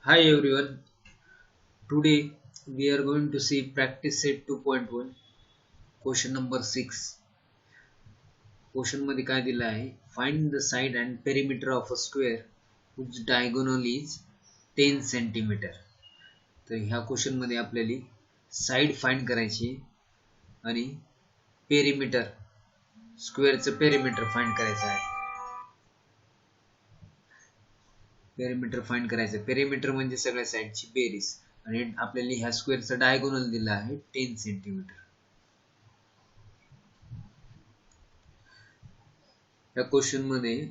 Hi everyone. Today we are going to see practice set 2.1 question number 6. Question मध्ये काय दिलं आहे? Find the side and perimeter of a square whose diagonal is 10 centimeter. तर ह्या question मध्ये आपल्याला side find करायची आणि पेरिमीटर स्क्वेअरचं पेरिमीटर फाइंड करायचं आहे. पेरिमीटर फाइंड करायचं. पेरिमीटर म्हणजे सगळ्या साइडची बेरीज आणि आपल्याला ह्या स्क्वेअरचं डायगोनल दिलं आहे 10 सेंटीमीटर. या क्वेश्चन मध्ये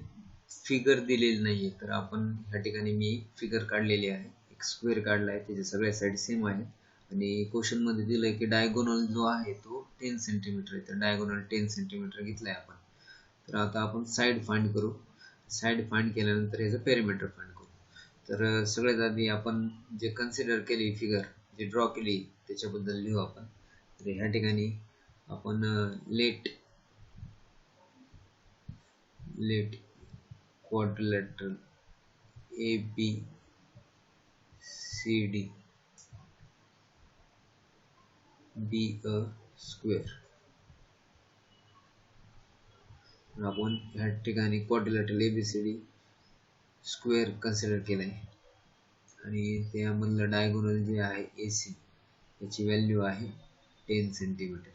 फिगर दिलेली नाहीये तर आपण या ठिकाणी मी फिगर काढलेली आहे. एक स्क्वेअर काढला आहे त्याचे सगळ्या साइड सेम आहेत आणि क्वेश्चन मध्ये दिलंय की डायगोनल जो आहे तो 10 सेंटीमीटर आहे. तर डायगोनल 10 सेंटीमीटर घेतलाय आपण. तर आता आपण साइड फाइंड करू. साइड फाइंड केल्यानंतर याचं पेरिमीटर फाइंड करू. तर सगळ्यात आधी आपण जे कन्सिडर केली फिगर जे ड्रॉ केली त्याच्याबद्दल लिहू आपण. तर ह्या ठिकाणी आपण let quadrilateral ABCD be a square. आपण ह्या ठिकाणी क्वाड्रिलॅटरल ABCD स्क्वेअर कन्सिडर केलाय आणि त्यामधलं डायगोनल जे आहे AC याची व्हॅल्यू आहे 10 सेंटीमीटर.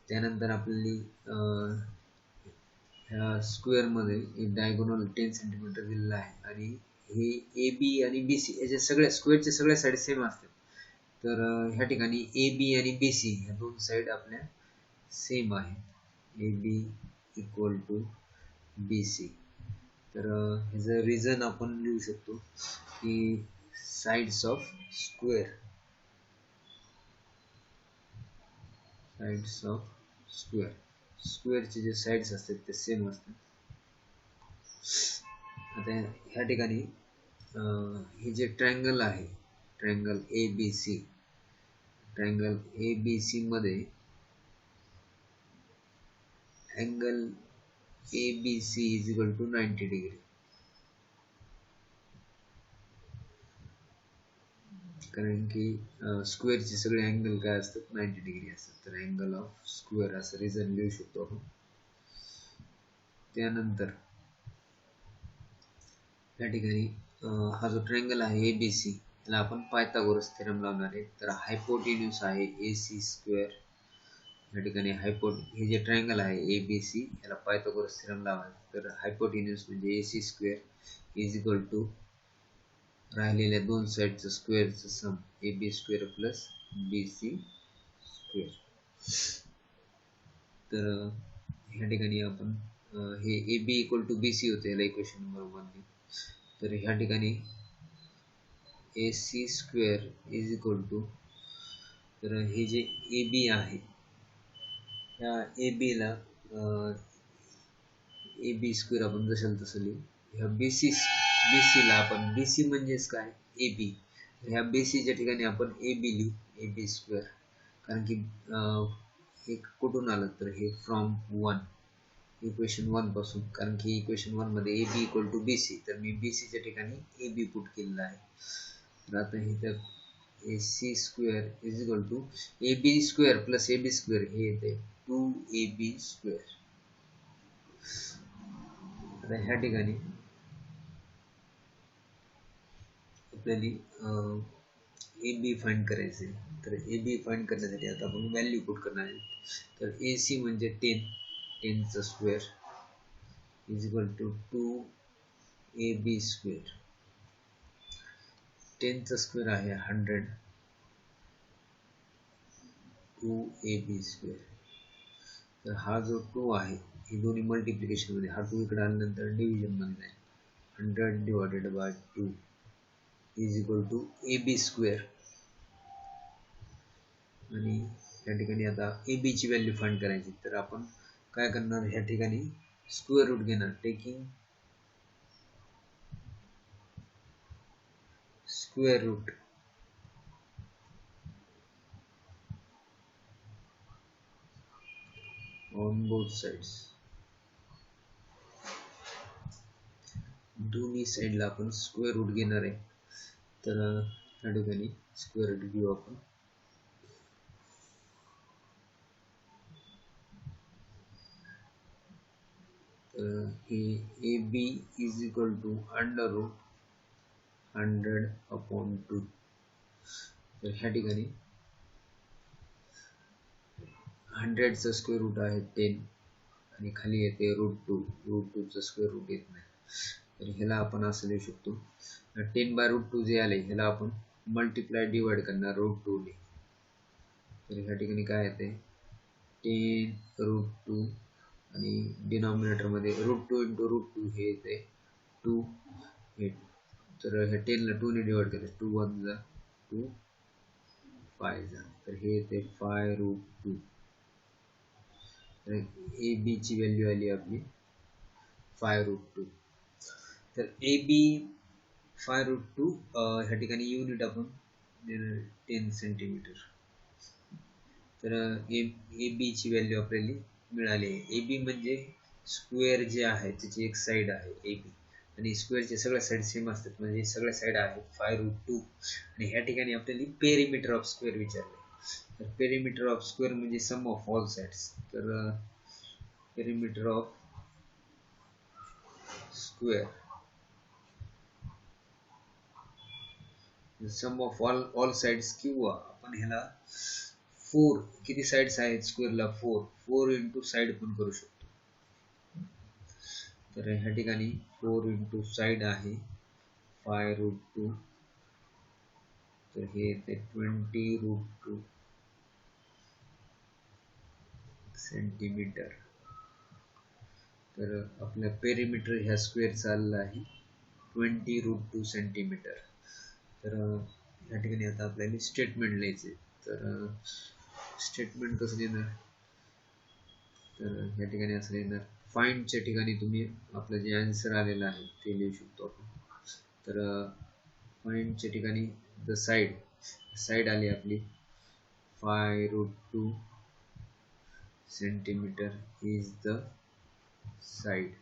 त्यानंतर आपली ह्या स्क्वेअर मध्ये एक डायगोनल 10 सेंटीमीटर दिलेला आहे आणि हे AB आणि BC याचे सगळ्या स्क्वेअरचे सगळ्या साइड सेम असतात. तर ह्या ठिकाणी AB आणि BC ह्या दोन साइड आपल्या सेम आहे. AB equal to BC. तर ह्याचं रिझन आपण लिहू शकतो की साइड्स ऑफ स्क्वेअर स्क्वेअरचे जे साइड्स असतात ते सेम असतात. आता ह्या ठिकाणी हे जे ट्रायंगल आहे ट्रायंगल ABC मध्ये angle ABC is equal to 90 degree. कारण की स्क्वेअरचे सगळे अँगल काय असतात 90 डिग्री असतात. तर अँगल ऑफ स्क्वेअर असं रिझन लिहू शकतो आपण. त्यानंतर या ठिकाणी हा जो ट्रायंगल आहे ABC याला आपण पायथागोरस थेरम लावणार आहे. तर हायपोटेन्यूस आहे AC स्क्वेअर. या ठिकाणी हे जे ट्रायंगल आहे ABC याला पायथागोरस थेरम लावायचा. तर हायपोटेन्यूस म्हणजे AC square is equal to राहिलेल्या दोन साइडचं स्क्वेअरचं sum AB square plus BC square. तर ह्या ठिकाणी आपण हे AB इक्वल टू BC होते याला इक्वेशन नंबर 1. तर ह्या ठिकाणी AC square is equal to तर हे जे AB आहे ह्या AB ला AB स्क्वेअर आपण जशाल तसं लिहू. ह्या BC ला आपण BC म्हणजेच काय AB. ह्या BC च्या ठिकाणी आपण AB लिहू AB स्क्वेअर. कारण की हे कुठून आलं तर हे फ्रॉम 1 इक्वेशन 1 पासून. कारण की इक्वेशन 1 मध्ये AB इक्वल टू BC तर मी BC च्या ठिकाणी AB पुट केलेला आहे. तर आता हे तर AC square is equal to AB square plus AB square हे येते 2AB स्क्वेअर. आता ह्या ठिकाणी आपल्याला AB फाइंड करायचे. तर AB फाइंड करण्यासाठी आता आपण व्हॅल्यू पुट करणार आहे. तर AC म्हणजे 10 चा square is equal to 2AB square. 10 चा स्क्वेअर आहे 100 2AB स्क्वेअर. तर हा जो 2 आहे हे दोन्ही मल्टिप्लिकेशन मध्ये हा 2 इकडे आल्यानंतर डिव्हिजन मध्ये जाईल. 100 divided by 2 is equal to AB square. आणि या ठिकाणी आता AB ची व्हॅल्यू फाइंड करायची. तर आपण काय करणार ह्या ठिकाणी स्क्वेअर रूट घेणार. Taking square root on both sides. दोन्ही साइडला आपण स्क्वेअर रूट घेणार आहे. तर या ठिकाणी स्क्वेअर रूट घेऊ आपण. तर हे A B is equal to under root 100/2. तर ह्या ठिकाणी 100चं स्क्वेअर रूट आहे 10 आणि खाली येते √2. √2चं स्क्वेअर रूट येत नाही. तर ह्याला आपण असं लिहू शकतो 10/√2 जे आले ह्याला आपण मल्टिप्लाय डिवाइड करणार √2 ने. तर ह्या ठिकाणी काय येते 10√2 आणि डिनॉमिनेटर मध्ये √2 × √2 हे येते 2. तर ह्या 10 ला 2 ने डिवाइड केलं 2 1 जा 2 5 जा. तर हे येते 5√2. तर ए बी ची व्हॅल्यू आली आपली 5√2. तर ए बी 5√2 ह्या ठिकाणी युनिट आपण 10 सेंटीमीटर. तर ए बी ची व्हॅल्यू आपल्याला मिळाली आहे. ए बी म्हणजे स्क्वेअर जे आहे त्याची एक साइड आहे ए बी आणि स्क्वेअरचे सगळ्या साइड सेम असतात म्हणजे सगळ्या साइड आहेत 5√2. आणि ह्या ठिकाणी आपल्याला पेरिमीटर ऑफ स्क्वेअर विचारले. तर पेरिमीटर ऑफ स्क्वेअर म्हणजे सम ऑफ ऑल साइड्स. तर perimeter of square sum of all sides किंवा आपण ह्याला 4 किती साइड्स आहेत स्क्वेअरला 4 इंटू साइड पण करू शकतो. तर ह्या ठिकाणी 4 इंटू साइड आहे 5√2. तर हे येते 20√2 सेंटीमीटर. तर आपल्या पेरिमीटर ह्या स्क्वेअर चालला आहे 20√2 सेंटीमीटर. तर या ठिकाणी आता आपल्याला स्टेटमेंट लिहायचे. तर स्टेटमेंट कसं लिहिणार तर या ठिकाणी असं लिहिणार फाइंडच्या ठिकाणी तुम्ही आपलं जे आन्सर आलेलं आहे ते लिहू शकतो आपण. तर फाइंडच्या ठिकाणी द साइड आली आपली 5√2 centimetre is the side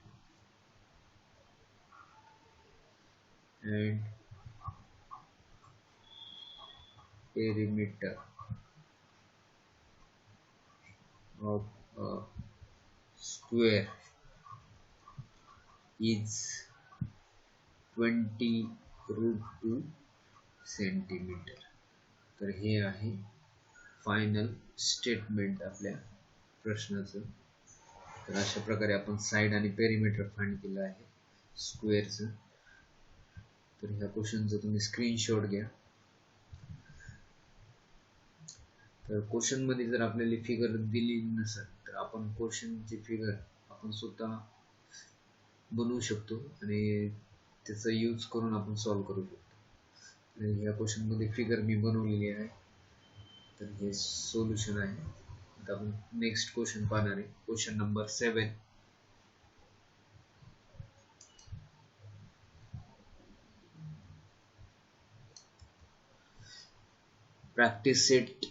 and perimeter of a square is 20√2 centimetre. तर हे आहे फायनल स्टेटमेंट आपल्या प्रश्नाचं. तर अशा प्रकारे आपण साइड आणि पेरिमीटर फाइंड केलं आहे स्क्वेअरचं. तर ह्या क्वेश्चनचं तुम्ही स्क्रीनशॉट घ्या. तर क्वेश्चन मध्ये जर आपल्याला फिगर दिली नसेल तर आपण क्वेश्चनची फिगर आपण स्वतः बनवू शकतो आणि त्याचा यूज करून आपण सॉल्व करू शकतो. या क्वेश्चन मध्ये फिगर मी बनवलेली आहे. तर हे सोल्युशन आहे. आता आपण नेक्स्ट क्वेश्चन पाहणार आहे. Question number 7. प्रॅक्टिस सेट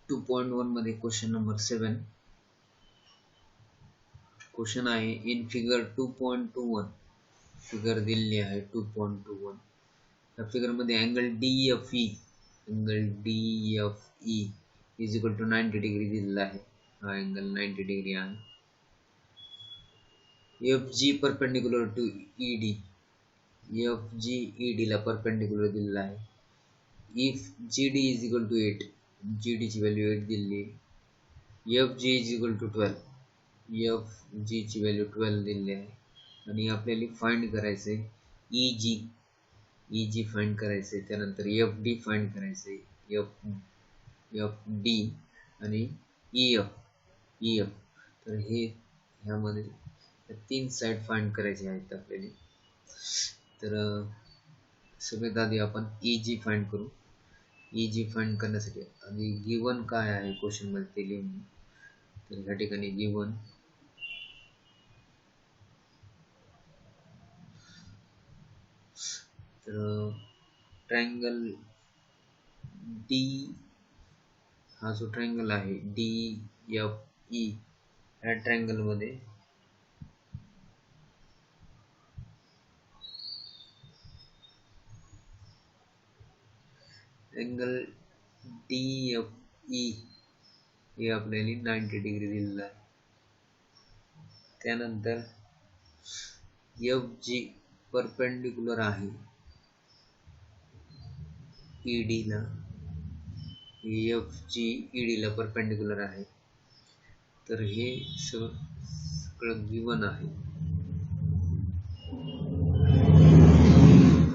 2.1 मध्ये क्वेश्चन नंबर 7. क्वेश्चन आहे इन फिगर 2.21. फिगर दिलेली आहे 2.21. या फिगर मध्ये angle DFE is equal to 90 degree दिलेला आहे. हा अँगल 90 डिग्री आहे. FG perpendicular to ED. FG ED ला परपेंडिक्युलर दिलेला आहे. If GD is equal to 8. GD ची व्हॅल्यू 8 दिलेली आहे. FG is equal to 12. FG ची व्हॅल्यू 12 दिलेली आहे. आणि आपल्याला फाइंड करायचे EG फाइंड करायचे. त्यानंतर FD फाइंड करायचे. FD आणि EF. तर हे ह्यामध्ये 3 साइड फाइंड करायचे आहेत आपल्याला. तर सगळ्यात आधी आपण EG फाइंड करू. EG फाइंड करण्यासाठी आधी गिवन काय आहे क्वेश्चन मध्ये ते लिहून. तर या ठिकाणी गिवन तर ट्रायंगल D हा जो ट्रायंगल आहे DFE या ट्रायंगल मध्ये अँगल DFE हे आपल्याला 90 डिग्री दिलेला आहे. त्यानंतर FG परपेंडिक्युलर आहे ED ला. FG ED ला परपेंडिक्युलर आहे. तर हे सगळं गिवन आहे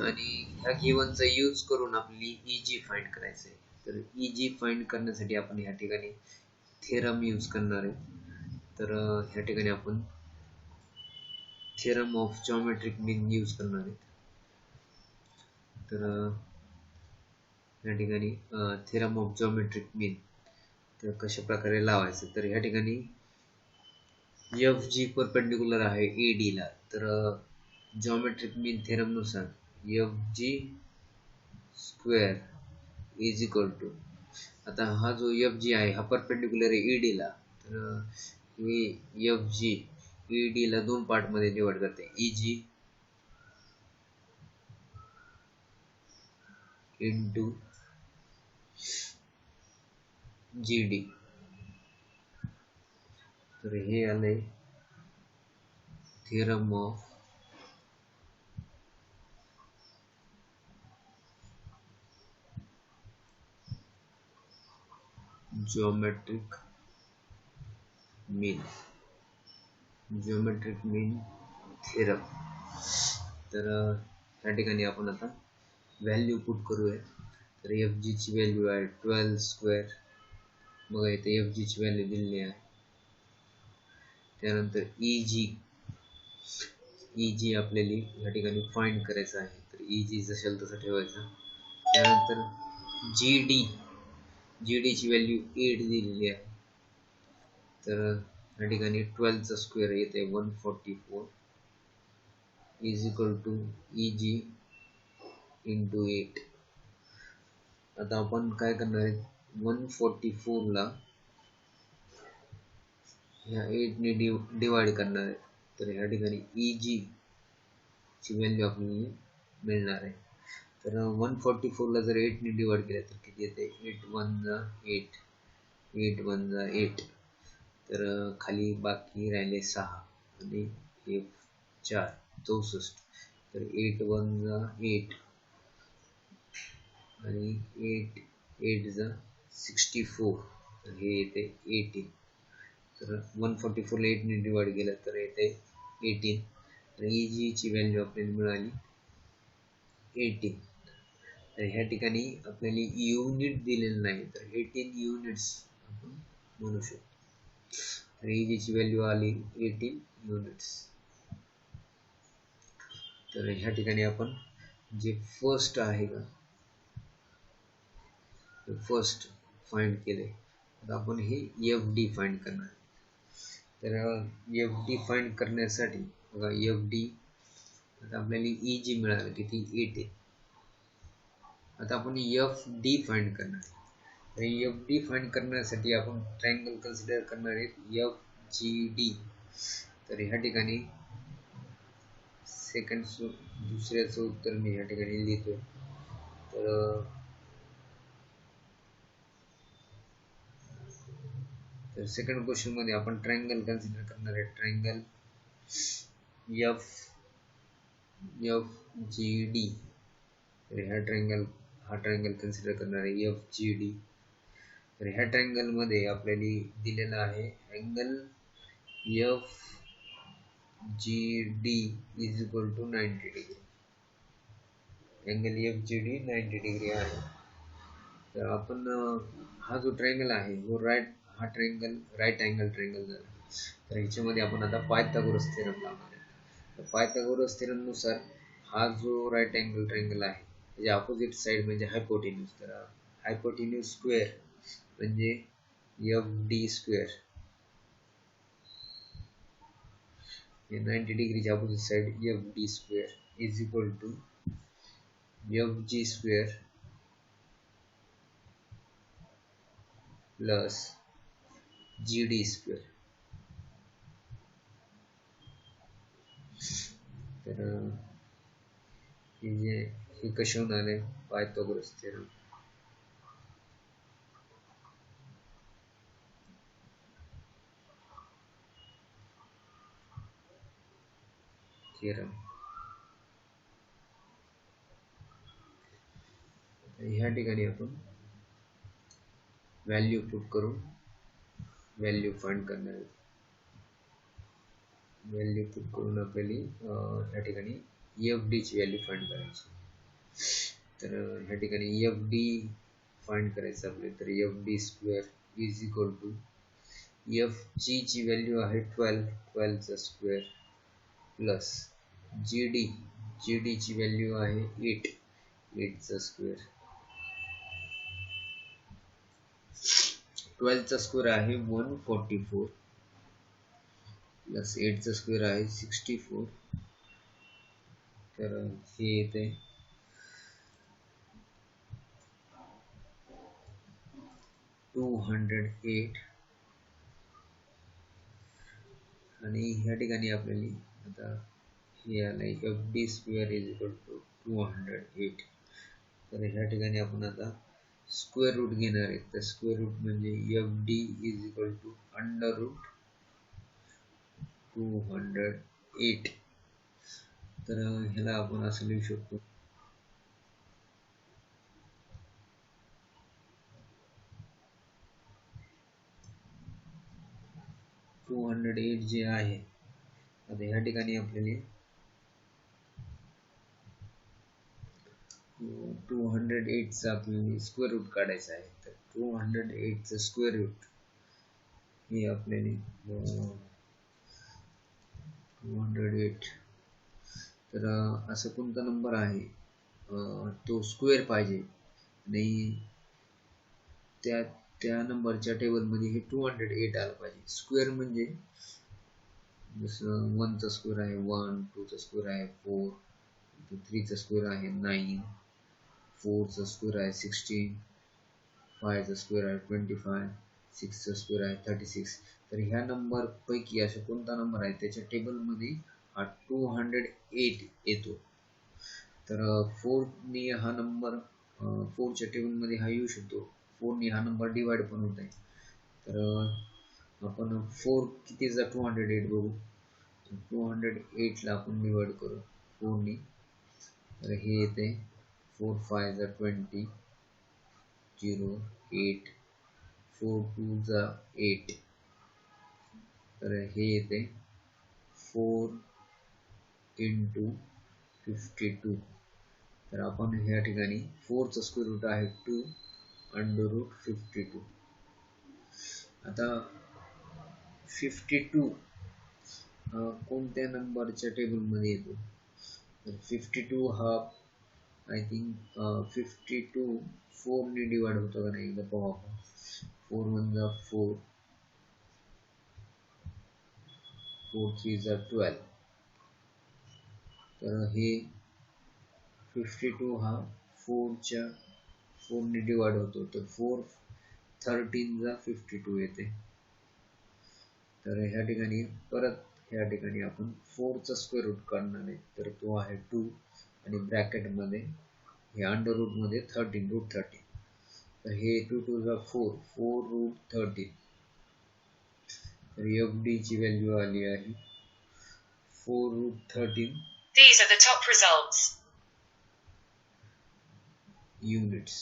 आणि ह्या गिवनचा यूज करून आपली EG फाइंड करायचं आहे. तर EG फाइंड करण्यासाठी आपण या ठिकाणी थेरम यूज करणार आहे. तर ह्या ठिकाणी आपण theorem of geometric mean use करणार आहे. तर या ठिकाणी थेरम ऑफ जॉमेट्रिक मीन तर कशा प्रकारे लावायचं. तर ह्या ठिकाणी FG परपेंडिक्युलर आहे ED ला. तर जॉमेट्रिक मीन थेरम नुसार FG square is equal to, आता हा जो FG आहे हा परपेंडिक्युलर आहे ED ला. तर हे FG ED ला दोन पार्ट मध्ये डिवाइड करते, EG इंटू GD. तर हे आले theorem of geometric mean theorem. तर या ठिकाणी आपण आता व्हॅल्यू पुट करूया. तर FG ची व्हॅल्यू आहे 12 स्क्वेअर. बघा इथे FG ची व्हॅल्यू दिलेली आहे. त्यानंतर EG आपल्याला या ठिकाणी फाइंड करायचं आहे. तर EG जसेल तसं ठेवायचं. त्यानंतर GD ची व्हॅल्यू 8 दिलेली आहे. तर या ठिकाणी 12 चा स्क्वेअर येते 144 is equal to EG into 8. आता आपण काय करणार आहे, 144 ला ह्या 8 ने डिवाइड करणार आहे. तर ह्या ठिकाणी EG ची व्हॅल्यू आपल्याला मिळणार आहे. तर 144 ला जर 8 ने डिवाइड केलं तर किती येते, 8 1 जा 8, 8 1 जा 8. तर खाली बाकी राहिले 6 आणि 4 64. तर 8 1 जा 8 आणि 8 8 जा 64. तर हे येते 18. तर 144 ला 8 ने डिवाइड केलं तर येते 18. तर EG ची व्हॅल्यू आपल्याला मिळाली 18. तर ह्या ठिकाणी आपल्याला युनिट दिलेलं नाही, तर 18 युनिट्स आपण म्हणू शकतो. तर EG ची व्हॅल्यू आली 18 युनिट्स. तर ह्या ठिकाणी आपण जे फर्स्ट आहे का फर्स्ट फाइंड केले. तर आपण हे FD फाइंड करणार. तर FD फाइंड करण्यासाठी बघा FD आता आपल्याला EG मिळालं किती 18. आता आपण FD फाइंड करणार. तर FD फाइंड करण्यासाठी आपण ट्रायंगल कन्सिडर करणार आहे FGD. तर ह्या ठिकाणी दुसऱ्याचं उत्तर मी या ठिकाणी लिहितोय. तर सेकंड क्वेश्चन मध्ये आपण ट्रायंगल कन्सिडर करणार आहे. Triangle FGD. तर हा ट्रायंगल कन्सिडर करणार आहे FGD. तर ह्या ट्रायंगल मध्ये आपल्याला दिलेला आहे angle FGD is equal to 90 degree. Angle FGD 90 degree आहे. तर आपण हा जो ट्रायंगल आहे वो राईट अँगल ट्रायंगल झाला. तर ह्याच्यामध्ये आपण आता पायथागोरस थेरम लावणार आहे. तर पायथागोरस थेरम नुसार हा जो राईट अँगल ट्रायंगल आहे त्याच्या अपोजिट साइड म्हणजे हायपोटेन्यूज. तर हायपोटेन्यूज स्क्वेअर म्हणजे FD स्क्वेअर. हे 90 डिग्रीच्या opposite side FD square is equal to FG square plus GD square. तर हे कशावरून आले, पायथागोरस थेरम. थिअरम. ह्या ठिकाणी आपण व्हॅल्यू पुट करून व्हॅल्यू फाइंड करणार आहे. व्हॅल्यू पुट करून आपल्याला ह्या ठिकाणी एफ डी ची व्हॅल्यू फाइंड करायची. तर ह्या ठिकाणी एफ डी फाइंड करायचं आपल्याला. तर F D square is equal to F G ची व्हॅल्यू आहे 12 चा स्क्वेअर प्लस जी डी ची व्हॅल्यू आहे 8 चा स्क्वेअर. 12 चा स्क्वेअर आहे 144 प्लस 8 चा स्क्वेअर आहे 64. तर हे येते 208 आणि ह्या ठिकाणी आपल्याला आता हे आलंय F D square is equal to 208. तर ह्या ठिकाणी आपण आता स्क्वेअर रूट घेणार आहे. तर स्क्वेअर रूट म्हणजे F D is equal to under root 208. तर ह्याला आपण असं लिहू शकतो 208 जे आहे. आता ह्या ठिकाणी आपल्याला 208 चा आपल्याला स्क्वेअर रूट काढायचा आहे. तर 208 चा स्क्वेअर रूट हे आपल्याला 208. तर असं कोणता नंबर आहे तो स्क्वेअर पाहिजे आणि त्या नंबरच्या टेबलमध्ये हे 208 आलं पाहिजे. स्क्वेअर म्हणजे जसं 1 चा स्क्वेअर आहे 1, 2 चा स्क्वेअर आहे 4, 3 चा स्क्वेअर आहे 9, 4 चा स्क्वेअर आहे 16, 5 चा स्क्वेअर आहे 25, 6 चा स्क्वेअर आहे 36. तर ह्या नंबर पैकी असा कोणता नंबर आहे त्याच्या टेबलमध्ये हा 208 येतो. तर 4 ने हा नंबर 4 च्या टेबलमध्ये हा येऊ शकतो. 4 ने हा नंबर डिवाइड पण होत आहे. तर आपण 4 कितीचा 208 बघू. 208 ला आपण डिवाइड करू 4 ने. तर हे येते 4 5 जा 20, 0 8, 4 2 जा 8. तर हे येते 4 into 52. तर आपण ह्या ठिकाणी 4 चा स्क्वेअर रूट आहे 2 अंडर रूट 52. आता 52 कोणत्या नंबरच्या टेबलमध्ये येतो. तर 52 हा आय थिंक 52 4 ने डिवाइड होतो का नाही एकदा पाहू आपण. 4 1 जा 4, 4 3 जा 12. तर हे 52 हा 4 ने डिवाइड होतो. तर 4 13 जा 52 येते. तर ह्या ठिकाणी परत ह्या ठिकाणी आपण 4 चा स्क्वेअर रूट काढणार आहे. तर तो आहे 2 आणि ब्रॅकेट मध्ये हे अंडर रूट मध्ये 13 रूट 13. तर हे 2 2 जा 4, 4 रूट 13. तर एफ डी ची व्हॅल्यू आली आहे 4 route 13. These are the top results. Units.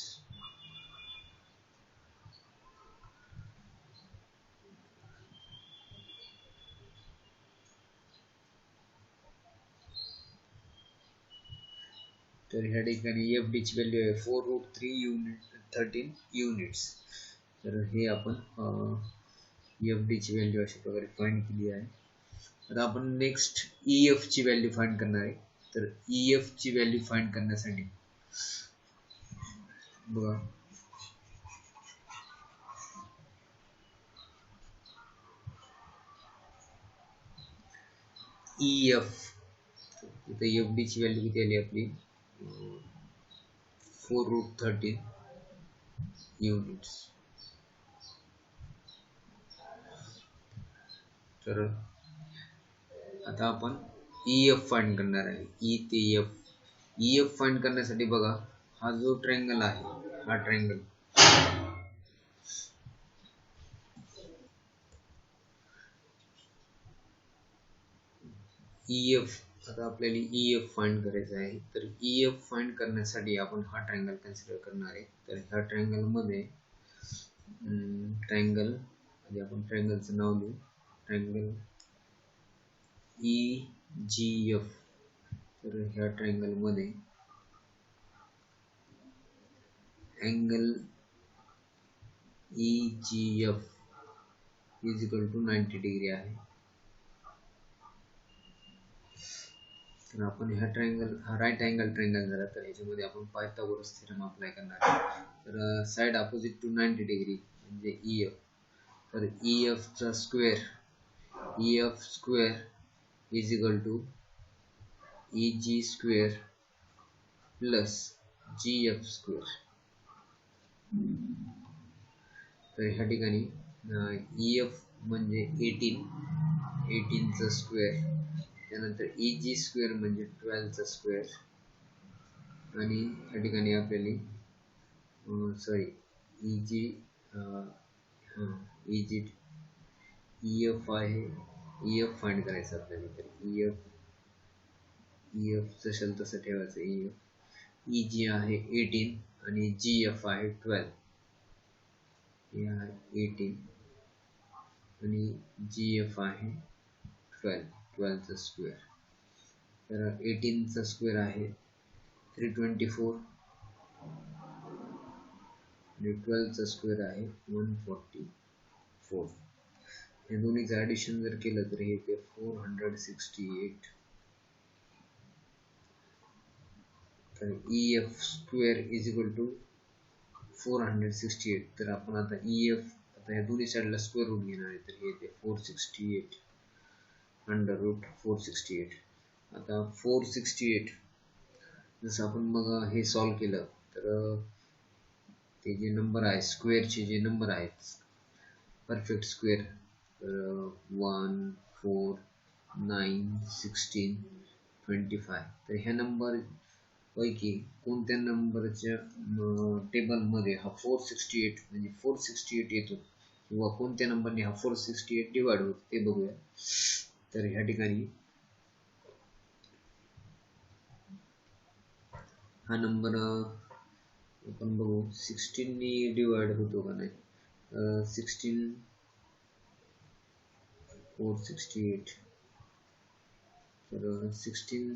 तर ह्या ठिकाणी एफ डी ची व्हॅल्यू आहे 4 रूट 13 युनिट्स. तर हे आपण एफ डी ची व्हॅल्यू अशा प्रकारे फाइंड केली आहे. आता आपण नेक्स्ट ई एफ ची व्हॅल्यू फाइंड करणार आहे. तर ई एफ ची व्हॅल्यू फाइंड करण्यासाठी बघा ई एफ. इथे एफ डी ची व्हॅल्यू किती आली आपली 4 रूट 13 युनिट्स. तर आता आपण ई एफ फाइंड करणार आहे. ई ते एफ. ई एफ फाइंड करण्यासाठी बघा हा जो ट्रायंगल आहे हा ट्रायंगल ई एफ आता आपल्याला EF फाइंड करायचा आहे. तर EF फाइंड करण्यासाठी आपण हा ट्रायंगल कन्सिडर करणार आहे. तर ह्या ट्रायंगल मध्ये ट्रायंगल म्हणजे आपण ट्रायंगलचं नाव देऊ, ट्रायंगल EGF. तर ह्या ट्रायंगल मध्ये angle EGF is equal to 90 degree आहे. तर आपण ह्या ट्रायंगल हा राईट अँगल ट्रायंगल झाला, तर याच्यामध्ये आपण पायथागोरस थेरम अप्लाय करणार आहे. तर साइड अपोजिट टू 90 डिग्री म्हणजे EF. तर EF चा square, EF square is equal to EG square plus GF square. तर ह्या ठिकाणी EF म्हणजे 18 चा स्क्वेअर, त्यानंतर EG स्क्वेअर म्हणजे 12 चा स्क्वेअर, आणि ह्या ठिकाणी आपल्याला EF आहे, EF फाइंड करायचं आपल्याला. तर EF जसं तसं ठेवायचं. EG आहे 18 आणि GF आहे 12. हे आहे 18 आणि GF आहे 12 चा स्क्वेअर. तर 18 चा स्क्वेअर आहे 324 आणि 12 चा स्क्वेअर आहे 144. हे दोन्हीचं ॲडिशन जर केलं तर हे येते 468. तर EF square is equal to 468. तर आपण आता EF आता ह्या दोन्ही साईडला स्क्वेअर रूट घेणार आहे. तर हे येते 468 अंडर रूट 468. आता 468 जसं आपण मग हे सॉल्व केलं तर ते जे नंबर आहे स्क्वेअरचे जे नंबर आहेत परफेक्ट स्क्वेअर, 1 4 9 16 25. तर ह्या नंबर पैकी कोणत्या नंबरच्या टेबलमध्ये हा 468 म्हणजे 468 येतो किंवा कोणत्या नंबरने हा 468 डिवाइड होतो ते बघूया. तर ह्या ठिकाणी हा नंबर आपण बघू 16 ने डिवाइड होतो का नाही. 16 468. तर 16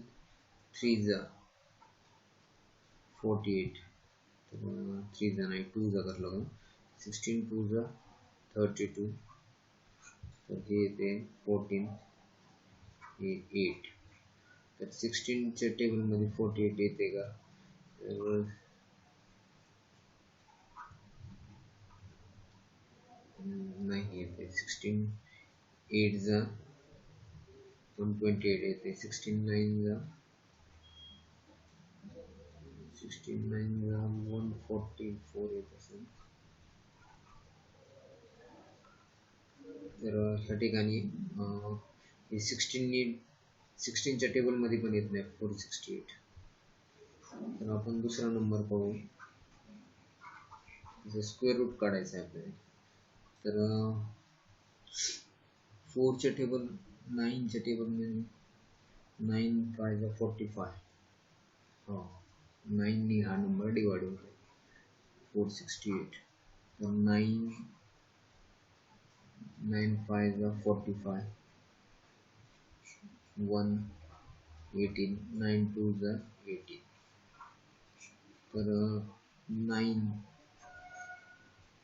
3 जा 48. तर 3 जा नाही 2 जा करलं का 16 2 जा 32. तर हे येते 14 हे 8. तर 16 च्या टेबलमध्ये 48 येते का. तर नाही येते. 16 8 जा 128 येते. 16 9 जा 144 येत असेल. तर ह्या ठिकाणी हे 16 च्या टेबलमध्ये पण येत नाही 468. तर आपण दुसरा नंबर पाहू. स्क्वेअर रूट काढायचं आहे आपल्याला. तर 4 च्या टेबल 9 च्या टेबलमध्ये 9 5 जा 45. हो 9 ने हा नंबर डिवाइड होतो 468. तर 9 5 जा 45 1 18 9 2 जा 18. तर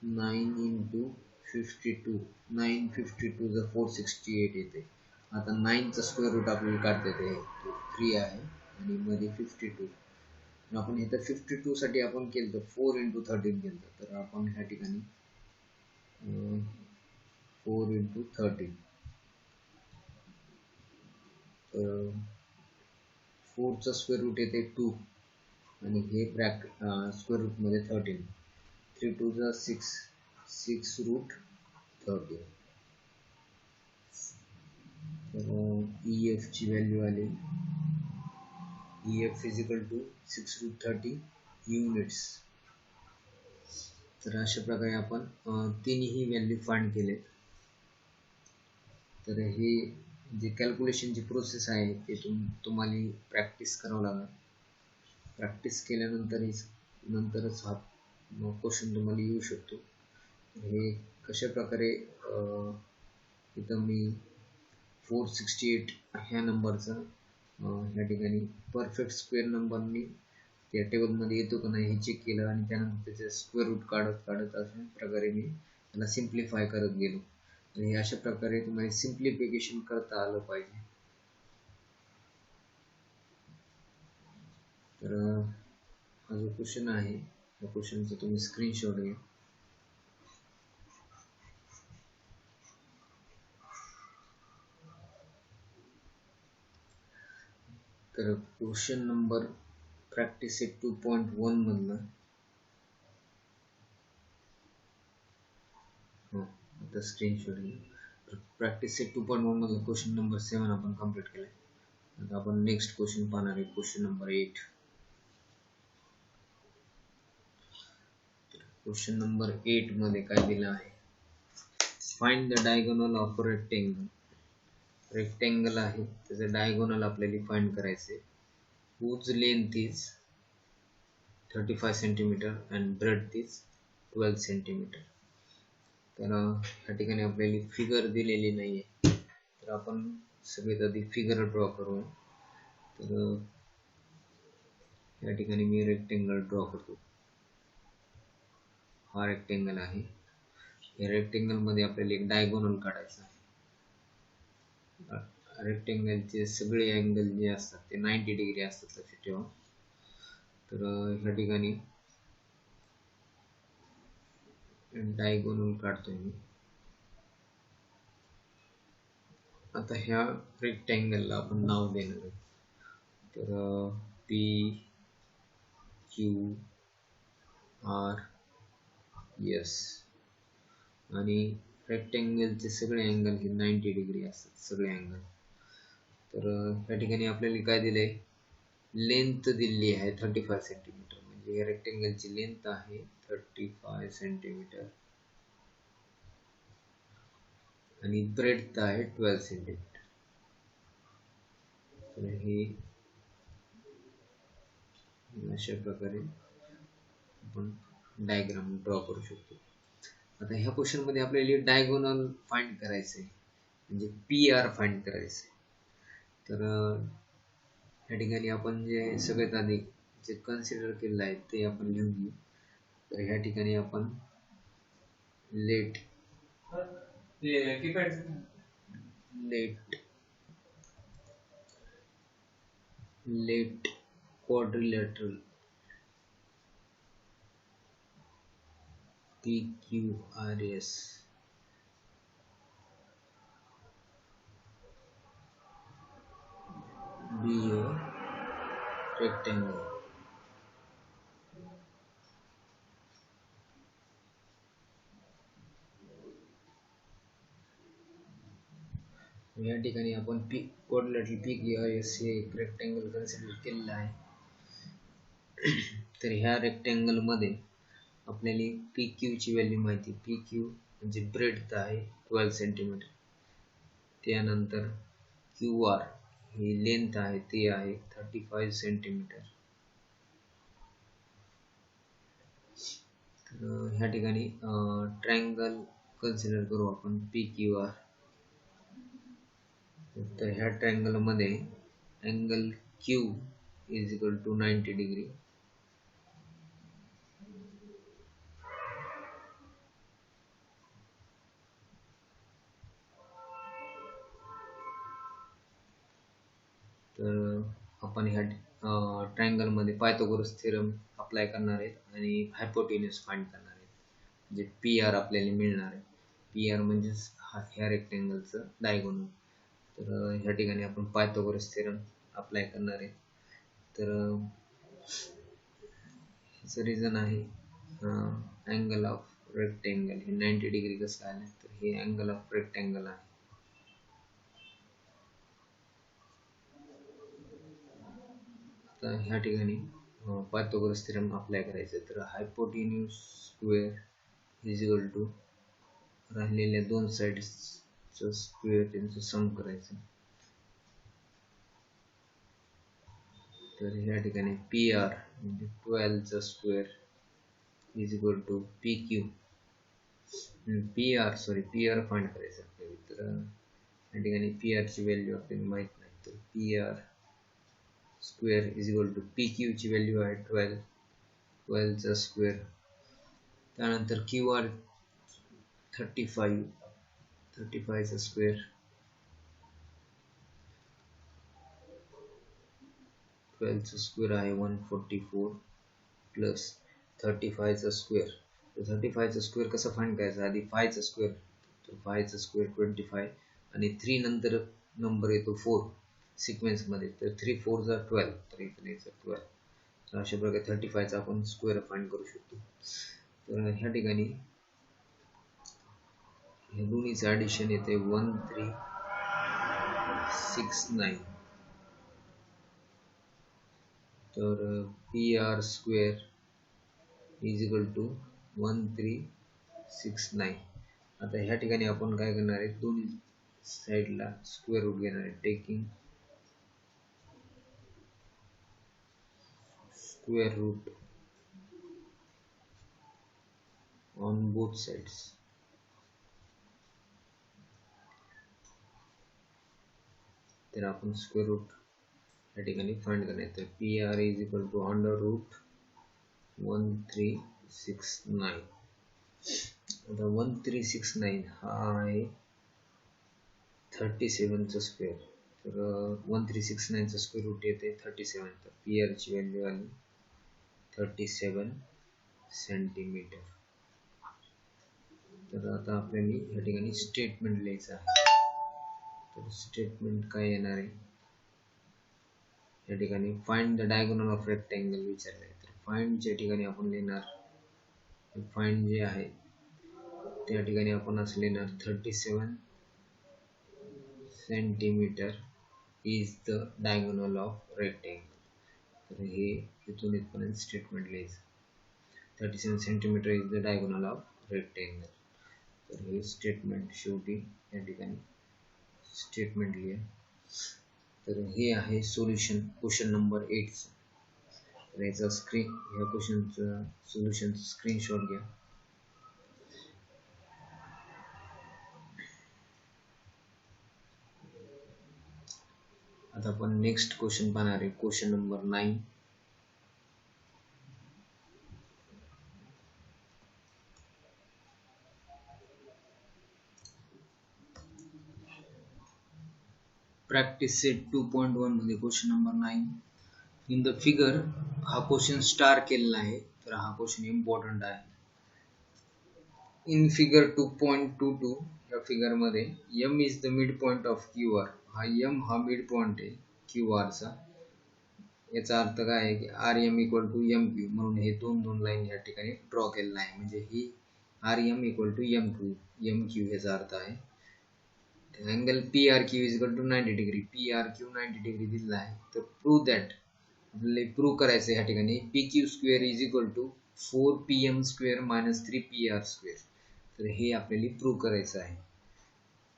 9 into 52 952 जा 468 येते. आता 9 चा स्क्वेअर रूट आपल्याला काढता येते. 3 आहे आणि मध्ये 52. आपण इथं 52 साठी आपण केलं तर 4 into 13 केलं. तर आपण ह्या ठिकाणी 4 into 13. तर 4 चा स्क्वेअर रूट येते 2 आणि हे स्क्वेअर रूट मध्ये 13. 3 2 जा 6 रूट 13. तर EF ची व्हॅल्यू आली EF is equal to 6 root 30 units. तर अशा प्रकारे आपण तिन्ही व्हॅल्यू फाइंड केले. तर हे जे कॅल्क्युलेशनची प्रोसेस आहे ते तुम्हाला प्रॅक्टिस करावं लागेल. प्रॅक्टिस केल्यानंतरच हा क्वेश्चन तुम्हाला येऊ शकतो. हे कशा प्रकारे इथं मी 468 ह्या नंबरचा ह्या ठिकाणी परफेक्ट स्क्वेअर नंबरनी त्या टेबलमध्ये येतो का नाही हे चेक केलं आणि त्यानंतर त्याचे स्क्वेअर रूट काढत अशा प्रकारे मी त्याला सिम्प्लिफाय करत गेलो. आणि अशा प्रकारे तुम्हाला सिम्प्लिफिकेशन करता आलं पाहिजे. तर हा जो क्वेश्चन आहे त्या क्वेश्चनचा तुम्ही स्क्रीनशॉट घ्या. तर क्वेश्चन नंबर प्रॅक्टिस सेट 2.1 मधला आता स्क्रीनशॉट घ्या. प्रॅक्टिस सेट 2.1 मधला क्वेश्चन नंबर 7 आपण कंप्लीट केलाय. आता आपण नेक्स्ट क्वेश्चन पाहणार आहे, क्वेश्चन नंबर 8. क्वेश्चन नंबर 8 मध्ये काय दिलं आहे, find the diagonal of rectangle. Rectangle आहे त्याचं डायगोनल आपल्याला फाइंड करायचे. whose length is 35 cm and breadth is 12 cm. तर या ठिकाणी आपल्याला फिगर दिलेली नाहीये, तर आपण सगळ्यात आधी फिगर ड्रॉ करू. तर या ठिकाणी मी रेक्टेंगल ड्रॉ करतो. हा रेक्टेंगल आहे. या रेक्टेंगल मध्ये आपल्याला एक डायगोनल काढायचा आहे. रेक्टेंगलचे सगळे अँगल जे असतात ते 90 डिग्री असतात, लक्षात ठेवा. तर ह्या ठिकाणी डायगोनल काढतोय मी. आता ह्या रेक्टेंगलला आपण नाव देणार आहे. तर पी क्यू आर एस आणि रेक्टेंगलचे सगळे अँगल हे 90 डिग्री असतात, सगळे अँगल. तर या ठिकाणी आपल्याला काय दिलंय, लेंथ दिलेली आहे 35 सेंटीमीटर. म्हणजे या रेक्टेंगलची लेंथ आहे 35 सेंटीमीटर आणि ब्रेडथ आहे 12 सेंटीमीटर. तर हे अशा प्रकारे आपण डायग्राम ड्रॉ करू शकतो. आता ह्या क्वेश्चन मध्ये आपल्याला डायगोनल फाइंड करायचं आहे, म्हणजे पी आर फाइंड करायचं आहे. तर या ठिकाणी आपण जे सगळ्यात आधी जे कन्सिडर केलेलं आहे ते आपण लिहून घेऊ. तर ह्या ठिकाणी आपण late quadrilateral PQRS be a rectangle. या ठिकाणी आपण quadrilateral PQRS हे एक रेक्टेंगल कन्सिडर केलेलं आहे. तर ह्या रेक्टेंगल मध्ये आपल्याला PQ ची व्हॅल्यू माहिती. PQ म्हणजे ब्रेडथ आहे 12 सेंटीमीटर. त्यानंतर QR ही लेंथ आहे ती आहे 35 सेंटीमीटर. तर ह्या ठिकाणी ट्रायंगल कन्सिडर करू आपण PQR. तर ह्या ट्रायंगल मध्ये angle Q is equal to 90 degree. तर आपण ह्या ट्रायंगल मध्ये पायथागोरस थेरम अप्लाय करणार आहेत आणि हायपोटेन्यूज फाइंड करणार आहेत. म्हणजे पी आर आपल्याला मिळणार आहे. पी आर म्हणजे ह्या रेक्टेंगलचं डायगोनल. तर ह्या ठिकाणी आपण पायथागोरस थेरम अप्लाय करणार आहे. तर ह्याचं रिझन आहे अँगल ऑफ रेक्टेंगल हे 90 डिग्री कसं आलं, तर हे अँगल ऑफ रेक्टेंगल आहे. आता ह्या ठिकाणी पायथागोरस थेरम अप्लाय करायचं. तर hypotenuse square is equal to राहिलेल्या दोन साइड्सचं स्क्वेअर त्यांचं सम करायचं. तर या ठिकाणी पी आर म्हणजे 12 चा square is equal to P Q P R find करायचं आपल्याला. तर या ठिकाणी पी आर ची व्हॅल्यू आपल्याला माहित नाही, तर P R square is equal to P Q ची व्हॅल्यू आहे 12 चा स्क्वेअर. त्यानंतर क्यू आर 35 चा स्क्वेअर 12 चा स्क्वेअर आहे 144 प्लस 35 चा स्क्वेअर. तर 35 चा स्क्वेअर कसा फाइंड करायचा, आधी 5 चा स्क्वेअर, तर 5 चा स्क्वेअर 25 आणि 3 नंतर नंबर येतो 4 सिक्वेन्स मध्ये, तर 3 4 जा 12, तर इथे यायचं 12. तर अशा प्रकारे 35 चा आपण स्क्वेअर फाइंड करू शकतो. तर ह्या ठिकाणी हे दोन्हीचं ॲडिशन येते 1369. तर P R square is equal to 1369. आता ह्या ठिकाणी आपण काय करणार आहे, दोन्ही साईडला स्क्वेअर रूट घेणार आहे, taking square root on both sides. तर आपण स्क्वेअर रूट या ठिकाणी फाइंड करणार आहे. तर P R is equal to under root 1369. आता 1369 हा आहे 37 चा स्क्वेअर. तर 1369 चा स्क्वेअर रूट येते 37. तर पी आर ची व्हॅल्यू आली 37 सेंटीमीटर. तर आता आपल्याला या ठिकाणी स्टेटमेंट लिहायचं आहे. तर स्टेटमेंट काय येणार आहे, या ठिकाणी find the diagonal of rectangle विचारलं आहे. तर फाइंडच्या ठिकाणी आपण लिहिणार, फाइंड जे आहे त्या ठिकाणी आपण असं लिहिणार 37 centimetre is the diagonal of rectangle. तर हे इथून इथपर्यंत स्टेटमेंट लिहायचं, 37 centimetre is the diagonal of rectangle. तर हे स्टेटमेंट शेवटी या ठिकाणी स्टेटमेंट लिहा. तर हे आहे सोल्युशन क्वेश्चन नंबर 8. तर याचा ह्या क्वेश्चनचं सोल्युशनचं स्क्रीनशॉट घ्या. आता आपण नेक्स्ट क्वेश्चन पाहणार आहे, क्वेश्चन नंबर 9. प्रॅक्टिस सेट 2.1 मध्ये question number 9. In the figure, हा क्वेश्चन स्टार केलेला आहे, तर हा क्वेश्चन इम्पॉर्टंट आहे. इन फिगर 2.22 या फिगर मध्ये m is the mid point of Q R. हा m हा मिड पॉइंट आहे क्यू आर चा. याचा अर्थ काय आहे की R M equal to M Q, म्हणून हे दोन लाईन या ठिकाणी ड्रॉ केलेला आहे. म्हणजे ही R M equal to M Q याचा अर्थ आहे. Angle P R Q is equal to 90 degree. P R Q 90 degree दिलेला आहे. तर प्रूव्ह दॅट, आपल्याला प्रूव्ह करायचं या ठिकाणी P Q square is equal to 4pm square minus 3pr square. तर हे आपल्याला प्रूव्ह करायचं आहे.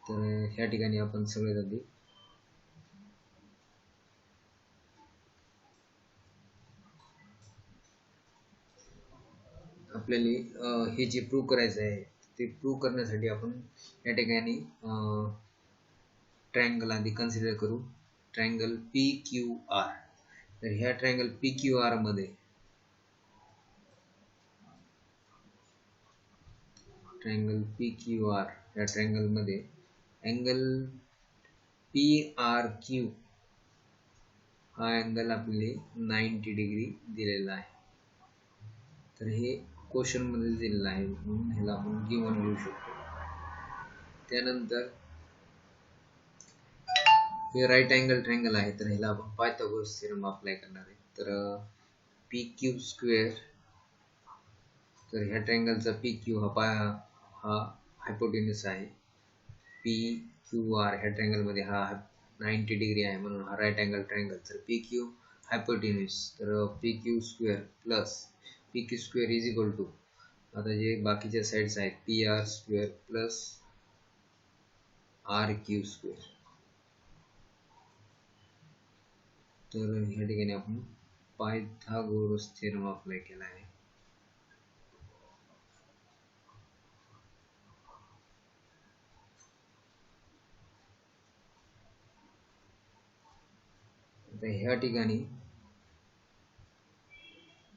तर ह्या ठिकाणी आपण सगळ्यात आधी आपल्याला हे जे प्रूव्ह करायचं आहे ते प्रूव्ह करण्यासाठी आपण या ठिकाणी ट्रायंगल आधी कन्सिडर करू, ट्रायंगल पी क्यू आर. तर ह्या ट्रायंगल पी क्यू आर मध्ये ट्रायंगल पी क्यू आर या ट्रायंगल मध्ये अँगल पी आर क्यू हा अँगल आपल्याला 90 डिग्री दिलेला आहे. तर हे क्वेश्चन मध्ये दिलेलं आहे, म्हणून ह्याला आपण गिवन लिहू शकतो. त्यानंतर हे राईट अँगल ट्रायंगल आहे, तर ह्याला आपण पायथागोरस थेरम अप्लाय करणार आहे. तर पी क्यू स्क्वेअर, तर ह्या ट्रायंगलचा पी क्यू हा हायपोटेन्यूस आहे. पी क्यू आर ह्या ट्रायंगल मध्ये हा 90 डिग्री आहे, म्हणून हा राईट अँगल ट्रायंगल. तर पी क्यू हायपोटेन्यूस, तर P Q square plus P Q square is equal to, आता जे बाकीच्या साइड्स आहेत, P R square plus R Q square. तर ह्या ठिकाणी आपण पायथागोरस थेरम अप्लाय केला आहे. आता ह्या ठिकाणी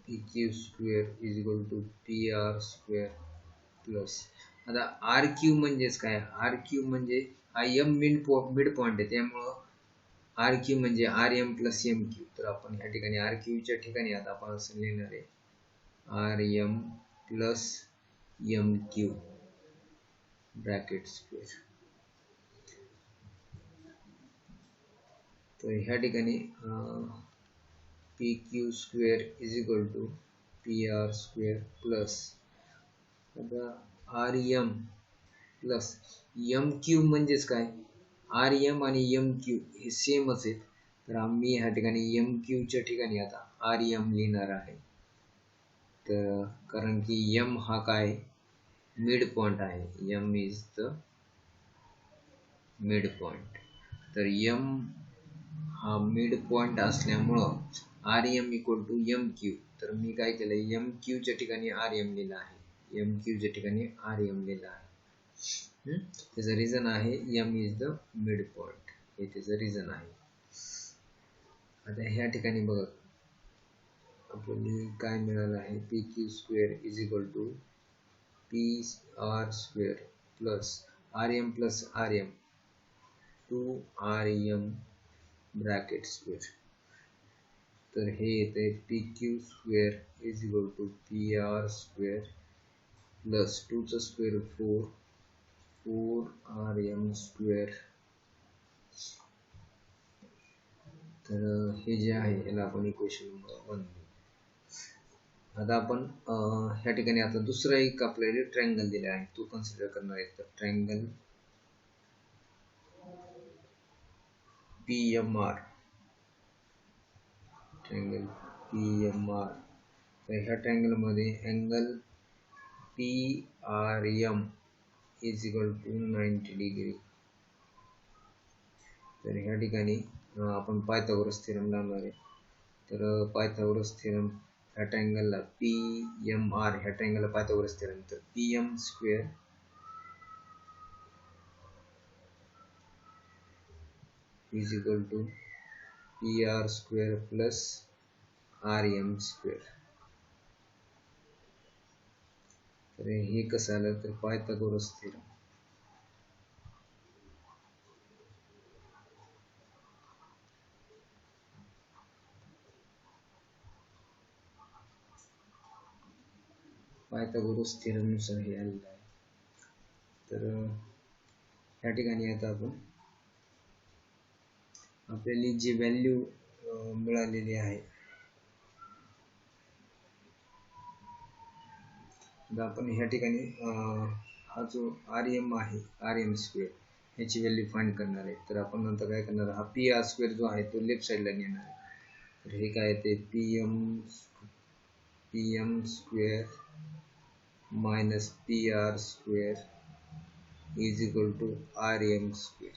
P Q square is equal to P R square plus, आता आर क्यू म्हणजेच काय, आर क्यू म्हणजे हा एम मिड पॉइंट आहे, त्यामुळं आर क्यू म्हणजे R M plus M Q. तर आपण या ठिकाणी आर क्यूच्या ठिकाणी आता आपण असं लिहिणार आहे R M plus M Q bracket square. तर ह्या ठिकाणी P Q square is equal to P R square plus, आता R M plus M Q म्हणजेच काय, आर एम आणि एम क्यू हे सेमच आहेत. तर आम्ही ह्या ठिकाणी एम क्यूच्या ठिकाणी आता आर एम लिहिणार आहे. तर कारण की एम हा काय मिड पॉइंट आहे, M is the mid point. तर एम हा मिड पॉइंट असल्यामुळं R M equal to M Q. तर मी काय केलं, एम क्यूच्या ठिकाणी आर एम लिहिलं आहे, एम क्यूच्या ठिकाणी आर एम लिहिलं आहे. त्याचं रिझन आहे M is the mid point, हे त्याचं रिझन आहे. आता ह्या ठिकाणी बघा आपल्याला काय मिळालं आहे, P Q square is equal to P R square plus R M 2rm bracket square. तर हे येते P Q square is equal to P R square plus 2चा स्क्वेअर 4rm स्क्वेअर. तर हे जे आहे याला आपण इक्वेशन नंबर 1. आता आपण ह्या ठिकाणी आता दुसरा एक आपल्याला ट्रायंगल दिला आहे, तो कन्सिडर करणार आहे. तर ट्रायंगल PMR, ट्रायंगल PMR. तर ह्या ट्रायंगल मध्ये angle PRM is equal to 90 degree. तर ह्या ठिकाणी आपण पायथागोरस थेरम लावणार आहे. तर पायथागोरस थेरम ह्या ट्रायंगलला PMR, ह्या ट्रायंगलला पायथागोरस थेरम, तर PM square is equal to PR square plus RM square. तर हे कसं आलं, तर पायथागोरस थेरम. पायथागोरस थेरमनुसार हे आलेलं आहे. तर ह्या ठिकाणी आता आपण आपल्याला जी व्हॅल्यू मिळालेली आहे, तर आपण ह्या ठिकाणी हा जो आर एम आहे, आर एम स्क्वेअर, ह्याची व्हॅल्यू फाइंड करणार आहे. तर आपण नंतर काय करणार, हा पी आर स्क्वेअर जो आहे तो लेफ्ट साईडला नेणार आहे. तर हे काय ते P M square minus P R square is equal to R M square.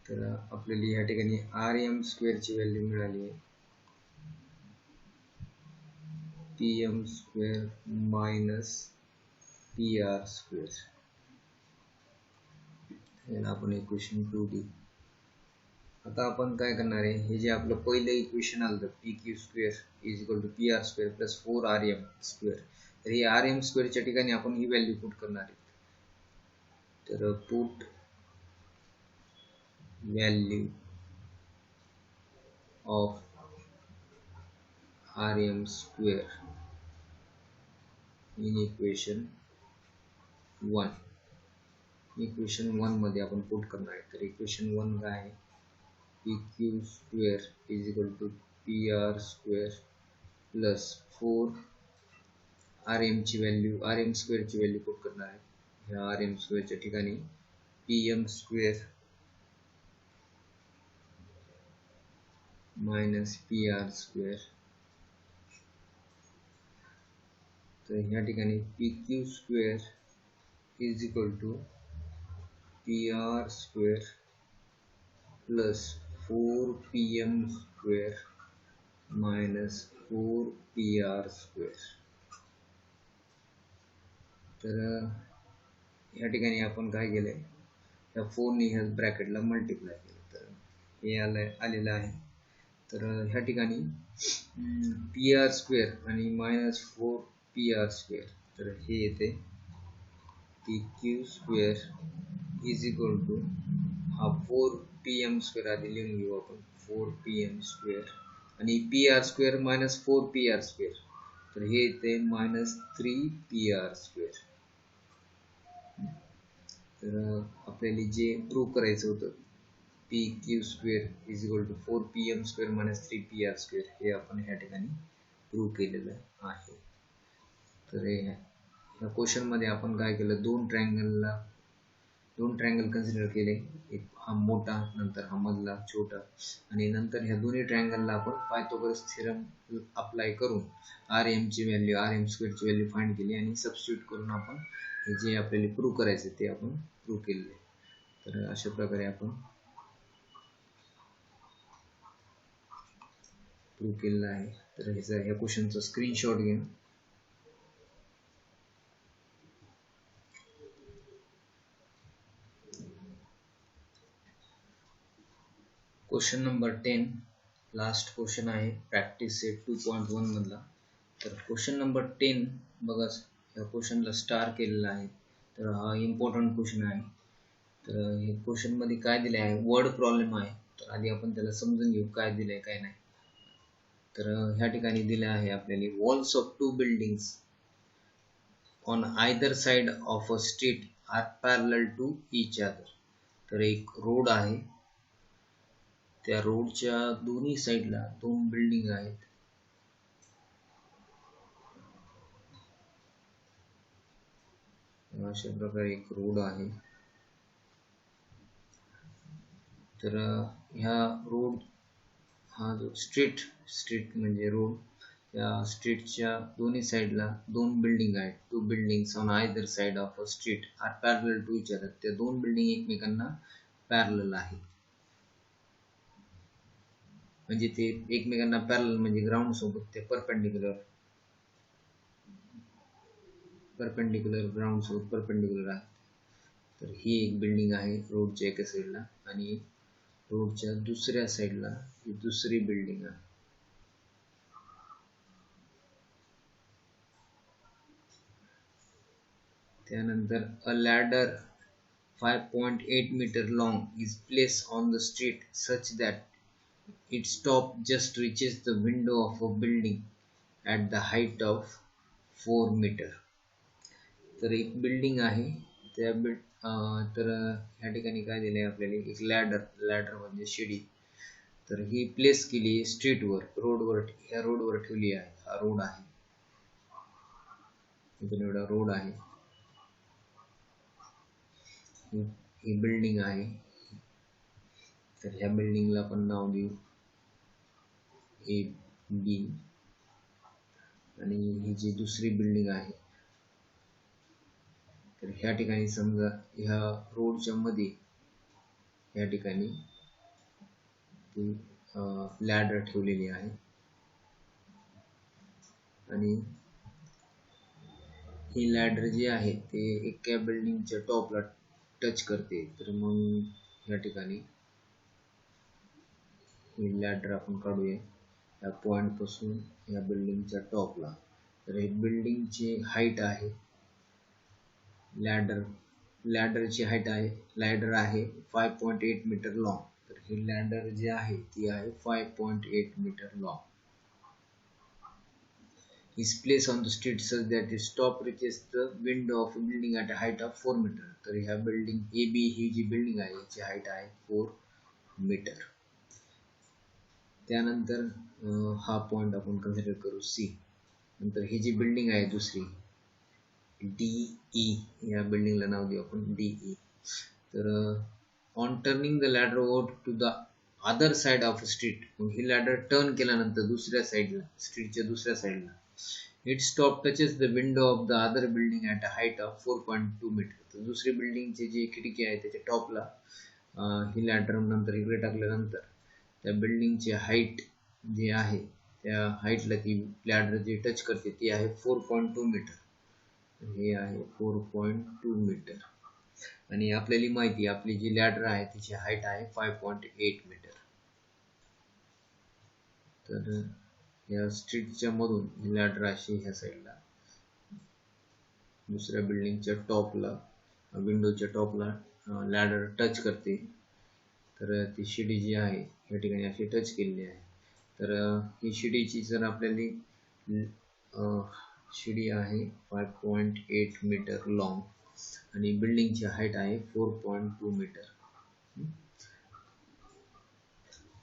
तर आपल्याला या ठिकाणी आर एम स्क्वेअरची व्हॅल्यू मिळाली आहे P M square minus P R square. याला आपण इक्वेशन 2 देऊ. आता आपण काय करणार आहे, हे जे आपलं पहिलं इक्वेशन आलं P Q square is equal to P R square plus 4rm square, तर हे आर एम स्क्वेअरच्या ठिकाणी आपण ही व्हॅल्यू पुट करणार आहे. तर put value of rm square in equation 1. Equation 1 मध्ये आपण पुट करणार आहे. तर इक्वेशन 1 काय आहे, P Q square is equal to P R square plus 4rm ची व्हॅल्यू, आर एम स्क्वेअरची व्हॅल्यू पुट करणार आहे. ह्या आर एम स्क्वेअरच्या ठिकाणी P M square minus P R square. तर ह्या ठिकाणी P Q square is equal to PR square plus 4PM square minus 4PR square. तर या ठिकाणी आपण काय केलंय, या 4ने ह्या ब्रॅकेटला मल्टिप्लाय केलं, तर हे आलेलं आहे. तर ह्या ठिकाणी PR स्क्वेअर आणि मायनस 4PR स्क्वेअर, तर हे येते PQ square is equal to हा 4PM स्क्वेअर आधी लिहून घेऊ आपण, 4PM स्क्वेअर आणि PR square minus 4PR square, तर हे येते मायनस 3PR स्क्वेअर. तर आपल्याला जे प्रूव्ह करायचं होतं PQ square is equal to 4PM square minus 3PR square, हे आपण ह्या ठिकाणी प्रूव्ह केलेलं आहे. तर या क्वेश्चन मध्ये आपण काय केलं, दोन ट्रायंगल कन्सिडर केले, एक हा मोठा नंतर हा मधला छोटा, आणि नंतर ह्या दोन्ही ट्रायंगलला आपण पायथागोरस थेरम अप्लाय करून RM ची व्हॅल्यू, RM स्क्वेअर ची व्हॅल्यू फाइंड केली आणि सबस्टिट्यूट करून आपण हे जे आपल्याला प्रूव्ह करायचे ते आपण प्रूव्ह केले. तर अशा प्रकारे आपण प्रूव्ह केलेला आहे. तर ह्या क्वेश्चनचा स्क्रीनशॉट घ्या. क्वेश्चन नंबर 10 लास्ट क्वेश्चन आहे प्रॅक्टिस सेट 2.1 मधला. तर क्वेश्चन नंबर 10 बघा, या क्वेश्चनला स्टार केलेला आहे, तर हा इम्पॉर्टंट क्वेश्चन आहे. तर हे क्वेश्चन मध्ये काय दिले आहे, वर्ड प्रॉब्लेम आहे. तर आधी आपण त्याला समजून घेऊ काय दिलंय काय नाही. तर ह्या ठिकाणी दिले आहे आपल्याला, walls of two buildings on either side of a street are parallel to each other. तर एक रोड आहे, त्या रोडच्या दोन्ही साइडला दोन बिल्डिंग आहेत. अशा प्रकारे एक रोड आहे. तर ह्या रोड, हा जो स्ट्रीट म्हणजे रोड, त्या स्ट्रीटच्या दोन्ही साइडला दोन बिल्डिंग आहेत. Two buildings on either side of a street are parallel to each other. त्या दोन बिल्डिंग एकमेकांना पॅरलल आहेत, म्हणजे ते एकमेकांना पॅरलल म्हणजे ग्राउंड सोबत ते परपेंडिक्युलर ग्राउंड सोबत परपेंडिक्युलर आहे. तर ही एक बिल्डिंग आहे रोडच्या एका साईडला, आणि रोडच्या दुसऱ्या साईडला ही दुसरी बिल्डिंग आहे. त्यानंतर अ ladder 5.8 meter long is placed on the street such that its top just reaches the window of a building at the height of 4 meter. तर एक बिल्डिंग आहे, त्या तर ह्या ठिकाणी काय दिले आपल्याला, एक लॅडर म्हणजे शिडी. तर ही प्लेस केली स्ट्रीटवर, रोडवर, ह्या रोडवर ठेवली आहे. हा रोड आहे, इथून एवढा रोड आहे, ही बिल्डिंग आहे. तर ह्या बिल्डिंगला आपण नाव देऊ AB, आणि ही जी दुसरी बिल्डिंग आहे, तर ह्या ठिकाणी समजा ह्या रोडच्या मध्ये या ठिकाणी ती लॅडर ठेवलेली आहे, आणि ही लॅडर जी आहे ते एका बिल्डिंगच्या टॉपला टच करते. तर मग या ठिकाणी ही लॅडर आपण काढूया या पॉइंट पासून या बिल्डिंगच्या टॉपला. तर हे बिल्डिंगची हाईट आहे, लॅडरची हाईट आहे, लॅडर आहे 5.8 मीटर लॉंग. तर ही लॅडर जी आहे ती आहे 5.8 metre long. is placed on the street such that its top reaches the window of a building at a height of 4 meter. तर ह्या बिल्डिंग AB ही जी बिल्डिंग आहे याची हाईट आहे 4 मीटर. त्यानंतर हा पॉइंट आपण कन्सिडर करू C. नंतर ही जी बिल्डिंग आहे दुसरी DE, या बिल्डिंगला नाव देऊ आपण DE. तर on turning the ladder over to the other side of street, मग ही लॅडर टर्न केल्यानंतर दुसऱ्या साइडला, स्ट्रीटच्या दुसऱ्या साइडला, its top touches the window of the other building at a height of 4.2 meter. तर दुसरी बिल्डिंगची जी खिडकी आहे त्याच्या टॉपला ही लॅडर नंतर इकडे टाकल्यानंतर त्या बिल्डिंगची हाईट जी आहे त्या हाईटला ती लॅडर जी टच करते ती आहे 4.2 मीटर. हे आहे 4.2 मीटर आणि आपल्याला माहिती आहे आपली जी लॅडर आहे तिची हाईट आहे 5.8 मीटर. तर या स्ट्रीटच्या मधून ही लॅडर अशी ह्या साईडला दुसऱ्या बिल्डिंगच्या टॉपला विंडोच्या टॉपला लॅडर टच करते. तर ती शिडी जी आहे या ठिकाणी अशी टच केलेली आहे. तर ही शिडीची जर आपल्याला शिडी आहे 5.8 मीटर लॉंग आणि बिल्डिंगची हाईट आहे 4.2 मीटर.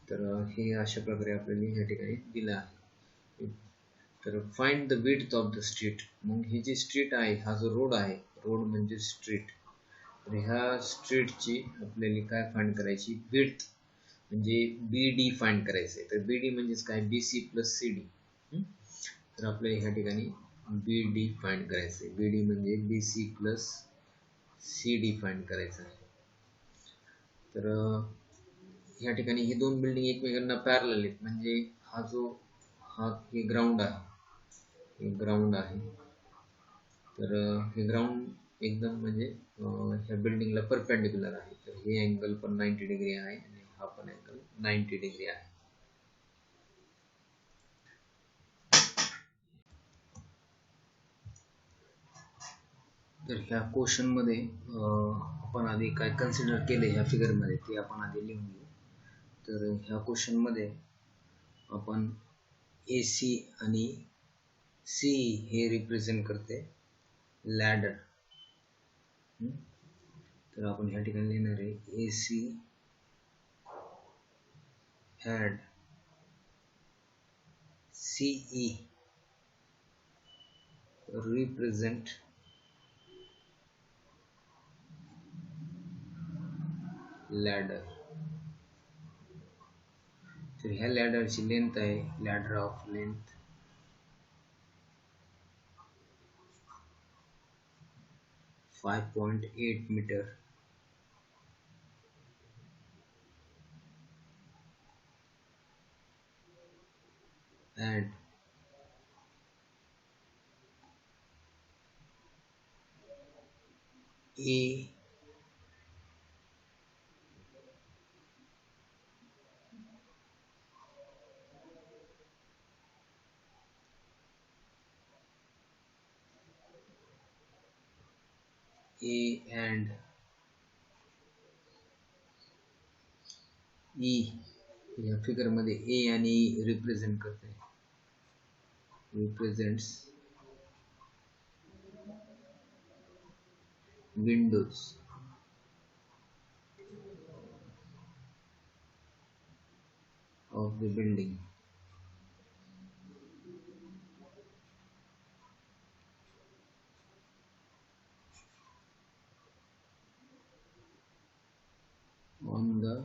तर हे अशा प्रकारे आपल्याला या ठिकाणी दिलं आहे. तर find the width of the street. मग ही जी स्ट्रीट आहे हा जो रोड आहे रोड म्हणजे स्ट्रीट. तर ह्या स्ट्रीटची आपल्याला काय फाइंड करायची विड्थ म्हणजे BD फाइंड करायचं. तर BD म्हणजेच काय BC प्लस CD. तर आपल्याला ह्या ठिकाणी BD फाइंड करायचं आहे. BD म्हणजे BC प्लस CD फाइंड करायचं आहे. तर या ठिकाणी ही दोन बिल्डिंग एकमेकांना पॅरलल आहेत म्हणजे हे ग्राउंड आहे. तर हे ग्राउंड एकदम म्हणजे ह्या बिल्डिंगला परपेंडिक्युलर आहे. तर हे अँगल पण 90 डिग्री आहे आणि हा पण अँगल 90 डिग्री आहे. तर ह्या क्वेश्चन मध्ये आपण आधी काय कन्सिडर केले ह्या फिगर मध्ये ते आपण आधी लिहून घेऊ. तर ह्या क्वेश्चन मध्ये आपण AC आणि CE हे रिप्रेझेंट करते लॅडर. तर आपण ह्या ठिकाणी लिहिणार आहे AC and CE represent ladder. तर ह्या लॅडरची लेंथ आहे ladder of length 5.8 metre and A and E या फिगर मध्ये A आणि E रिप्रेझेंट करते represents windows of the building. On the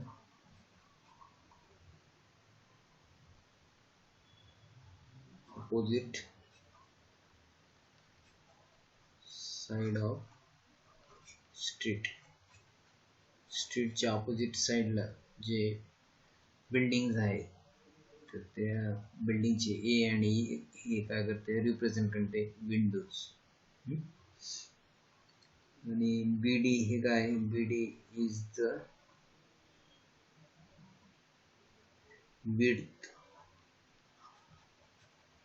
opposite side of स्ट्रीटच्या ऑपोजिट साइडला जे बिल्डिंग्स आहेत तर त्या बिल्डिंगचे A आणि E हे काय करते रिप्रेझेंट करते विंडोज. आणि BD हे काय BD is the width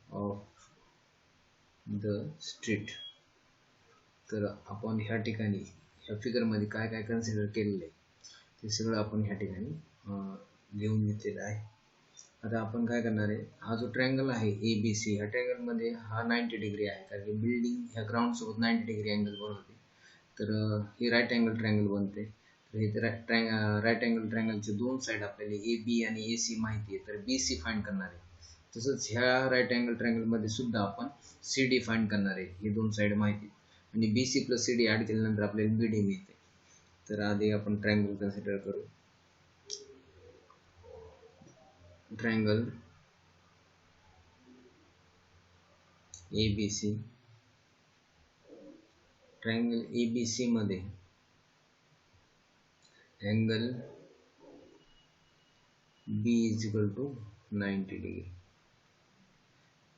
of the street. तर आपण ह्या ठिकाणी ह्या फिगर मध्ये काय काय कन्सिडर केलेलं आहे ते सगळं आपण ह्या ठिकाणी लिहून घेतलेलं आहे. आता आपण काय करणार आहे हा जो ट्रायंगल आहे ABC ह्या ट्रायंगल मध्ये हा 90 डिग्री आहे कारण की बिल्डिंग ह्या ग्राउंड सोबत 90 डिग्री अँगल बनवते. तर हे राईट अँगल ट्रायंगल बनते. तर हे राईट अँगल ट्रायंगलचे दोन साइड आपल्याला AB आणि AC माहिती आहे तर BC फाइंड करणार आहे. तसंच ह्या राईट अँगल ट्रायंगल मध्ये सुद्धा आपण CD फाइंड करणार आहे. हे दोन साइड माहिती आणि BC प्लस CD ऍड केल्यानंतर आपल्याला BD मिळते. तर आधी आपण ट्रायंगल कन्सिडर करू. ट्रायंगल ABC ट्रायंगल ABC मध्ये angle B is equal to 90 degree,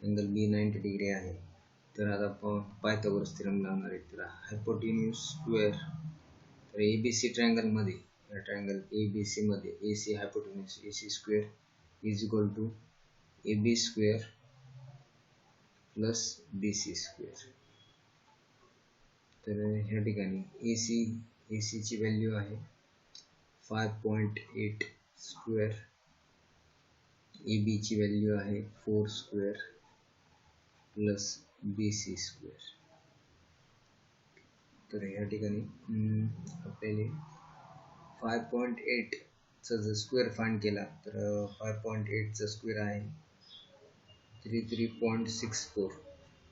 angle B 90 degree आहे. तर आता आपण पायथागोरस थेरम लावणार आहे. तर हायपोटेन्यूज स्क्वेअर, तर ABC ट्रायंगल मध्ये, या ट्रायंगल ABC मध्ये AC hypotenuse AC square is equal to AB square plus BC square. तर ह्या ठिकाणी AC ची व्हॅल्यू आहे 5.8 स्क्वेअर, AB ची व्हॅल्यू आहे 4 स्क्वेअर प्लस BC स्क्वेअर. तर ह्या ठिकाणी आपल्याला 5.8 चा जर स्क्वेअर फाइंड केला तर 5.8 चा स्क्वेअर आहे 33.64.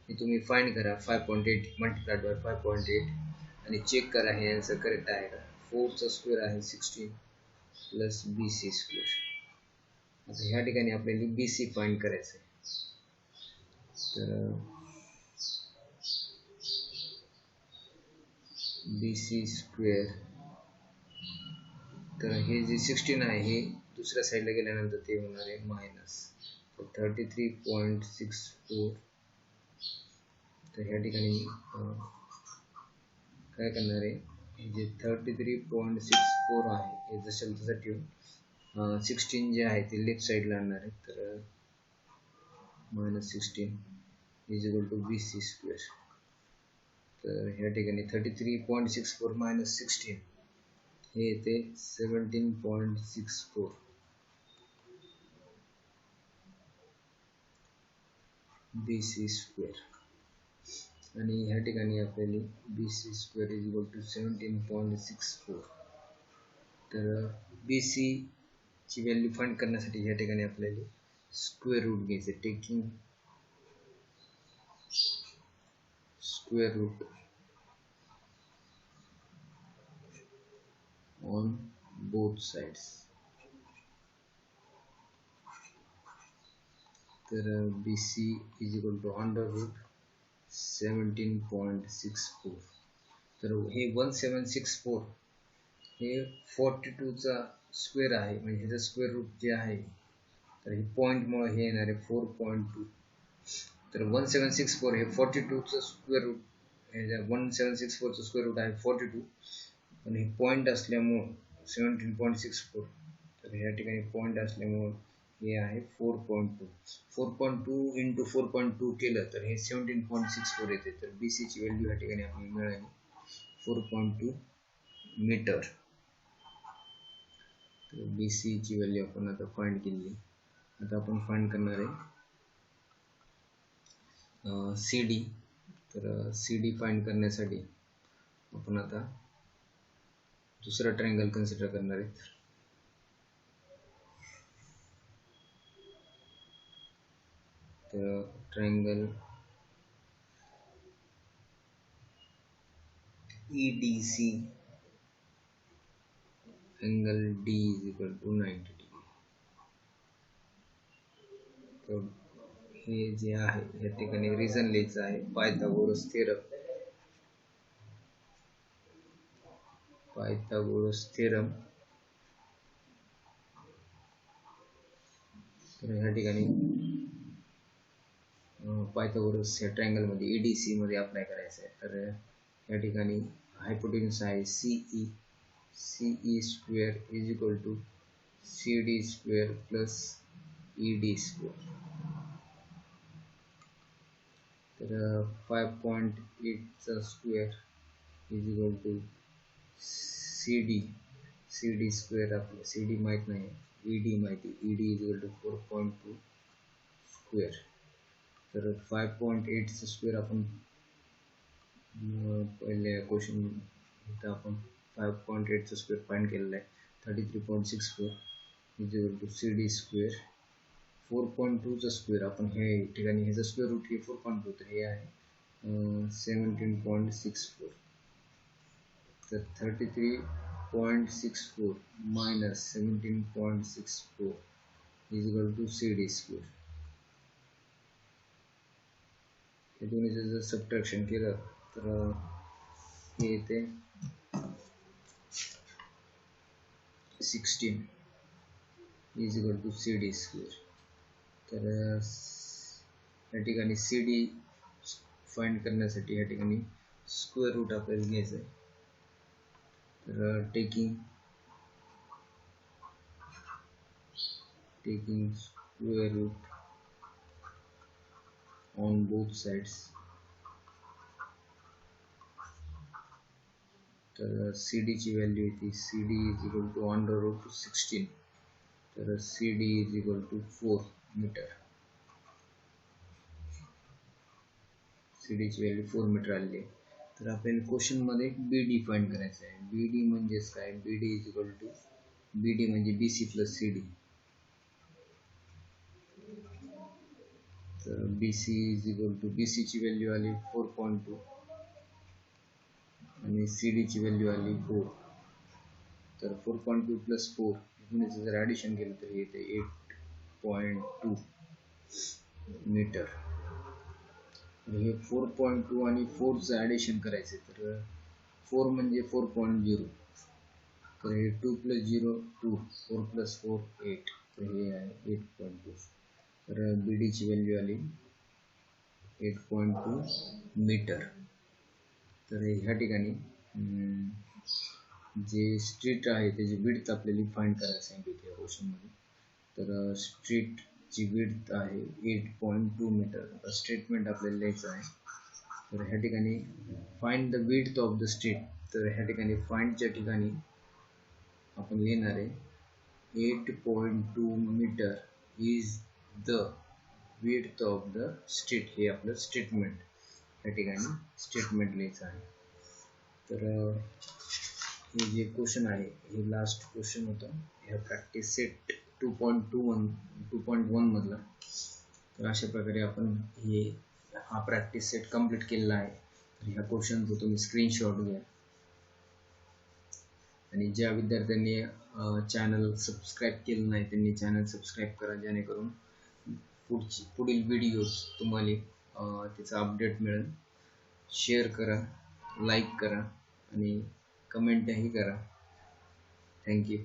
हे तुम्ही फाइंड करा, 5.8 मल्टिप्लाइड बाय 5.8 आणि चेक करा हे आन्सर करेक्ट आहे का. 4 चा स्क्वेअर आहे 16 प्लस BC स्क्वेअर. आता ह्या ठिकाणी आपल्याला BC फाइंड करायचं आहे. तर BC स्क्वेअर, तर हे जे 16 आहे हे दुसऱ्या साईडला गेल्यानंतर ते होणार आहे मायनस, तर 33.64. तर ह्या ठिकाणी काय करणार आहे, जे 33.64 आहे हे जसं तसं ठेवून 16 जे आहे ते लेफ्ट साईडला आणणार आहे. तर -16 is equal to BC square. तर ह्या ठिकाणी 33.64 मायनस 16 हे येते 17.64 BC स्क्वेअर. आणि ह्या ठिकाणी आपल्याला BC square is equal to 17.64. तर BC ची व्हॅल्यू फाइंड करण्यासाठी ह्या ठिकाणी आपल्याला स्क्वेअर रूट घ्यायचे, taking square root on both sides. तर BC is equal to under root 17.64. तर हे 1764 हे 42 चा स्क्वेअर आहे, म्हणजे ह्याचा स्क्वेअर रूट जे आहे तर हे पॉईंटमुळे हे येणार आहे 4.2. तर 1764 हे 42 चा स्क्वेअर रूट, 1764 चा स्क्वेअर रूट आहे 42 आणि हे पॉईंट असल्यामुळं 17.64. तर ह्या ठिकाणी पॉईंट असल्यामुळं हे आहे 4.2. 4.2 इंटू 4.2 केलं तर हे 17.64 येते. तर BC ची व्हॅल्यू ह्या ठिकाणी आपल्याला मिळाली 4.2 मीटर. तर BC ची व्हॅल्यू आपण आता फाइंड केली. आता आपण फाइंड करणार आहे CD. तर CD फाइंड करण्यासाठी आपण आता दुसरा ट्रायंगल कन्सिडर करणार आहे. तर triangle EDC angle D is equal to 90 degree. तर हे जे आहे या ठिकाणी रिझन लिहायचं आहे पायथागोरस थेरम. Pythagoras theorem. तर ह्या ठिकाणी पायथागोरस या ट्रायंगल मध्ये EDC मध्ये अप्लाय करायचं आहे. तर या ठिकाणी हायपोटेन्यूज आहे CE square is equal to CD square plus ED square. तर 5.8 चा square is equal to CD square, आपलं CD माहित नाही, ED माहिती, ED is equal to 4.2 square. तर 5.8 चा स्क्वेअर आपण पहिले क्वेश्चन इथं आपण 5.8 चा स्क्वेअर फाइंड केलेला आहे 33.64 is equal to CD square. 4.2 चा स्क्वेअर आपण हे ठिकाणी ह्याचा स्क्वेअर रूट हे 4.2, तर हे आहे 17.64. तर 33.64 minus 17.64 is equal to CD square. हे दोन्हीचं जर सबट्रॅक्शन केलं तर हे येते 16 is equal to CD square. तर या ठिकाणी CD फाइंड करण्यासाठी या ठिकाणी स्क्वेअर रूट आपल्याला घ्यायचं आहे. तर taking square root on both sides. तर CD ची व्हॅल्यू येते CD is equal to under root 16. तर CD is equal to 4 metre. CD ची व्हॅल्यू 4 मीटर आली आहे. तर आपल्याला क्वेश्चन मध्ये BD फाइंड करायचं आहे. BD म्हणजेच काय? BD is equal to BD म्हणजे BC प्लस CD. तर BC is equal to BC ची व्हॅल्यू आली 4.2 आणि CD ची व्हॅल्यू आली 4. तर 4.2 प्लस 4 म्हणजे जर ॲडिशन केलं तर येते 8.2 मीटर. हे 4.2 आणि 4 चं ॲडिशन करायचे. तर 4 म्हणजे 4.0. तर हे 2 प्लस 0 2, 4 प्लस 4 8. तर हे आहे 8.2. तर BD ची व्हॅल्यू आली 8.2 मीटर. तर ह्या ठिकाणी जे स्ट्रीट आहे त्याची विड्थ आपल्याला फाइंड करायला सांगितली या क्वेश्चनमध्ये. तर स्ट्रीटची विड्थ आहे 8.2 मीटर. आता स्टेटमेंट आपल्याला लिहायचं आहे. तर ह्या ठिकाणी find the width of the street. तर ह्या ठिकाणी फाइंडच्या ठिकाणी आपण लिहिणार आहे 8.2 metre is the width of the street. हे आपलं स्टेटमेंट या ठिकाणी स्टेटमेंट लिहायचं आहे. तर हे जे क्वेश्चन आहे हे लास्ट क्वेश्चन होतं ह्या प्रॅक्टिस सेट 2.1 मधला. तर अशा प्रकारे आपण हा प्रॅक्टिस सेट कंप्लीट केलेला आहे. तर ह्या क्वेश्चनचं तुम्ही स्क्रीनशॉट घ्या आणि ज्या विद्यार्थ्यांनी चॅनल सबस्क्राईब केलं नाही त्यांनी चॅनल सबस्क्राईब करा, जेणेकरून पुढील व्हिडिओज तुम्हाला त्याचा अपडेट मिळेल. शेअर करा, लाईक करा आणि कमेंटही करा. थँक्यू.